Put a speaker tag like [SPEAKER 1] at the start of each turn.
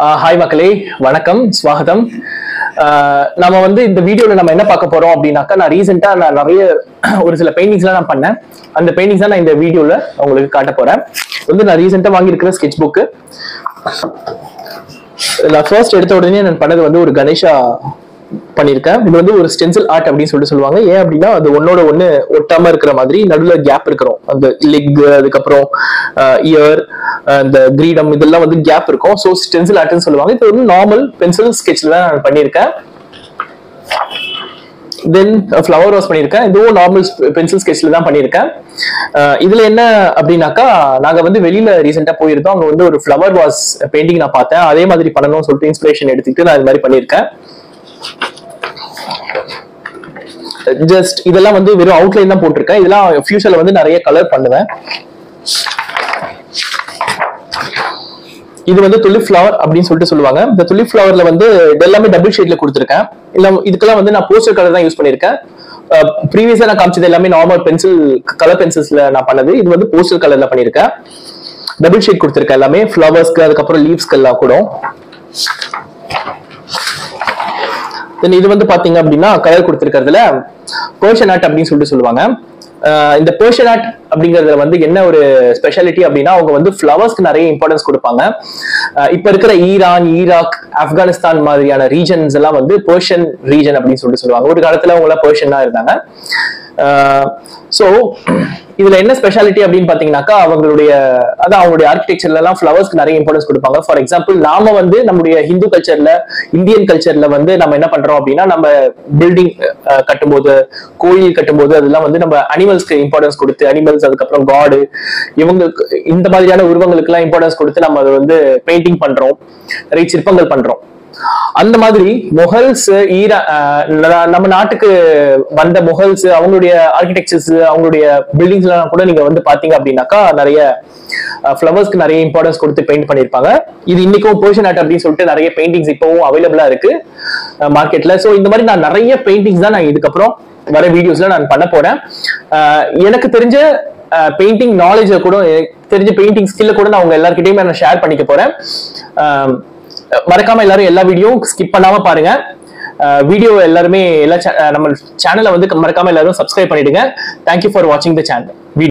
[SPEAKER 1] Hi மக்களே, வணக்கம், ஸ்வாகதம். நம்ம வந்து இந்த வீடியோல நம்ம என்ன பார்க்க போறோம் அப்படின்னாக்கா, நான் ரீசெண்டா நிறைய ஒரு சில பெயிண்டிங்ஸ்லாம் நான் பண்ணேன். அந்த பெயிண்டிங்ஸ் தான் நான் இந்த வீடியோல உங்களுக்கு காட்ட போறேன். வந்து நான் ரீசெண்டா வாங்கியிருக்கிற ஸ்கெட்ச் புக்கு. நான் ஃபர்ஸ்ட் எடுத்த உடனே நான் பண்ணது வந்து ஒரு கணேஷா பண்ணியிருக்கேன். இது வந்து ஒரு ஸ்டென்சில் ஆர்ட் அப்படின்னு சொல்லுவாங்க. ஏன் அப்படின்னா அது ஒன்னோட ஒண்ணு ஒட்டாம இருக்கிற மாதிரி நடுவில் கேப் இருக்கிறோம். அந்த லெக், அதுக்கப்புறம் இயர், இந்த கிரீடம், இதெல்லாம் வந்து கேப் இருக்கும். ஸோ ஸ்டென்சில் ஆர்ட்னு சொல்லுவாங்க. இது வந்து நார்மல் பென்சில் ஸ்கெட்ச்ல தான் நான் பண்ணியிருக்கேன். தென் ஃப்ளவர் வாஷ் பண்ணியிருக்கேன். இதுவும் நார்மல் பென்சில் ஸ்கெட்ச்ல தான் பண்ணியிருக்கேன். இதுல என்ன அப்படின்னாக்கா, நாங்க வந்து வெளியில ரீசெண்டா போயிருந்தோம். அங்க வந்து ஒரு ஃப்ளவர் வாஷ் பெயிண்டிங் நான் பார்த்தேன். அதே மாதிரி பண்ணணும்னு சொல்லிட்டு இன்ஸ்பிரேஷன் எடுத்துக்கிட்டு நான் இது மாதிரி பண்ணியிருக்கேன். ஜஸ்ட் இதெல்லாம் வந்து வெறும் அவுட்லைன் தான் போட்டிருக்கேன். இதெல்லாம் ஃபியூச்சர்ல வந்து நிறைய கலர் பண்ணுவேன். இது வந்து துலிப் ஃப்ளவர் அப்படின்னு சொல்லிட்டு சொல்லுவாங்க. இந்த துலிப் ஃப்ளவர்ல வந்து எல்லாமே டபுள் ஷேட்ல கொடுத்துருக்கேன். இல்ல இதுக்கெல்லாம் வந்து நான் போஸ்டர் கலர் தான் யூஸ் பண்ணிருக்கேன். ப்ரீவியஸா நான் காமிச்சது எல்லாமே நார்மல் பென்சில் கலர் பென்சில்ஸ்ல நான் பண்ணது. இது வந்து போஸ்டர் கலர்ல பண்ணிருக்கேன். டபுள் ஷேட் கொடுத்துருக்கேன் எல்லாமே ஃப்ளவர்ஸ்க்கு, அதுக்கப்புறம் லீவ்ஸ்க்கு எல்லாம் கூட. இது வந்து பாத்தீங்க அப்படின்னா கலர் கொடுத்திருக்கிறதுல பெர்ஷியன் ஆர்ட் அப்படின்னு சொல்லிட்டு சொல்லுவாங்க. இந்த பெர்ஷியன் ஆர்ட் அப்படிங்கறதுல வந்து என்ன ஒரு ஸ்பெஷாலிட்டி அப்படின்னா, அவங்க வந்து ஃப்ளவர்ஸ்க்கு நிறைய இம்பார்ட்டன்ஸ் கொடுப்பாங்க. இப்ப இருக்கிற ஈரான், ஈராக், ஆப்கானிஸ்தான் மாதிரியான ரீஜன்ஸ் எல்லாம் வந்து பெர்ஷியன் ரீஜன் அப்படின்னு சொல்லிட்டு சொல்லுவாங்க. ஒரு காலத்துல அவங்க எல்லாம் பெர்ஷியன் தான் இருந்தாங்க. சோ இதுல என்ன ஸ்பெஷாலிட்டி அப்படின்னு பாத்தீங்கன்னாக்கா, அவங்களுடைய ஆர்கிடெக்சர்ல எல்லாம் ஃப்ளவர்ஸ்க்கு நிறைய இம்பார்ட்டன்ஸ் கொடுப்பாங்க. ஃபார் எக்ஸாம்பிள், நாம வந்து நம்மளுடைய ஹிந்து கல்ச்சர்ல, இந்தியன் கல்ச்சர்ல வந்து நம்ம என்ன பண்றோம் அப்படின்னா, நம்ம பில்டிங் கட்டும்போது, கோயில் கட்டும்போது அதெல்லாம் வந்து நம்ம அனிமல்ஸ்க்கு இம்பார்ட்டன்ஸ் கொடுத்து, அனிமல்ஸ், அதுக்கப்புறம் காடு, இவங்களுக்கு இந்த மாதிரியான உருவங்களுக்கு எல்லாம் இம்பார்ட்டன்ஸ் கொடுத்து நம்ம அதை வந்து பெயிண்டிங் பண்றோம், நிறைய சிற்பங்கள் பண்றோம். அந்த மாதிரி முகல்ஸ், நம்ம நாட்டுக்கு வந்த முகல்ஸ், அவங்களுடைய ஆர்கிடெக்சர்ஸ், அவங்களுடைய பில்டிங்ஸ் எல்லாம் கூட நீங்க வந்து பாத்தீங்க அப்படின்னாக்கா, நிறைய ஃப்ளவர்ஸ்க்கு நிறைய இம்பார்ட்டன்ஸ் கொடுத்து பெயிண்ட் பண்ணிருப்பாங்க. இது இன்னைக்கும் பெர்ஷியன் ஆர்ட் அப்படின்னு சொல்லிட்டு நிறைய பெயிண்டிங்ஸ் இப்பவும் அவைலபிளா இருக்கு மார்க்கெட்ல. சோ இந்த மாதிரி நான் நிறைய பெயிண்டிங்ஸ் தான் நான் இதுக்கப்புறம் வர வீடியோஸ்ல நான் பண்ண போறேன். எனக்கு தெரிஞ்ச பெயிண்டிங் நாலேஜ் கூட, தெரிஞ்ச பெயிண்டிங் ஸ்கில்ல கூட நான் உங்க எல்லார்கிட்டயுமே நான் ஷேர் பண்ணிக்க போறேன். மறக்காம எல்லாரும் எல்லா வீடியோ ஸ்கிப் பண்ணாம பாருங்க. வீடியோ எல்லாருமே நம்ம சேனலை வந்து மறக்காம எல்லாரும் சப்ஸ்கிரைப் பண்ணிடுங்க. தேங்க்யூ ஃபார் வாட்சிங் த சேனல்.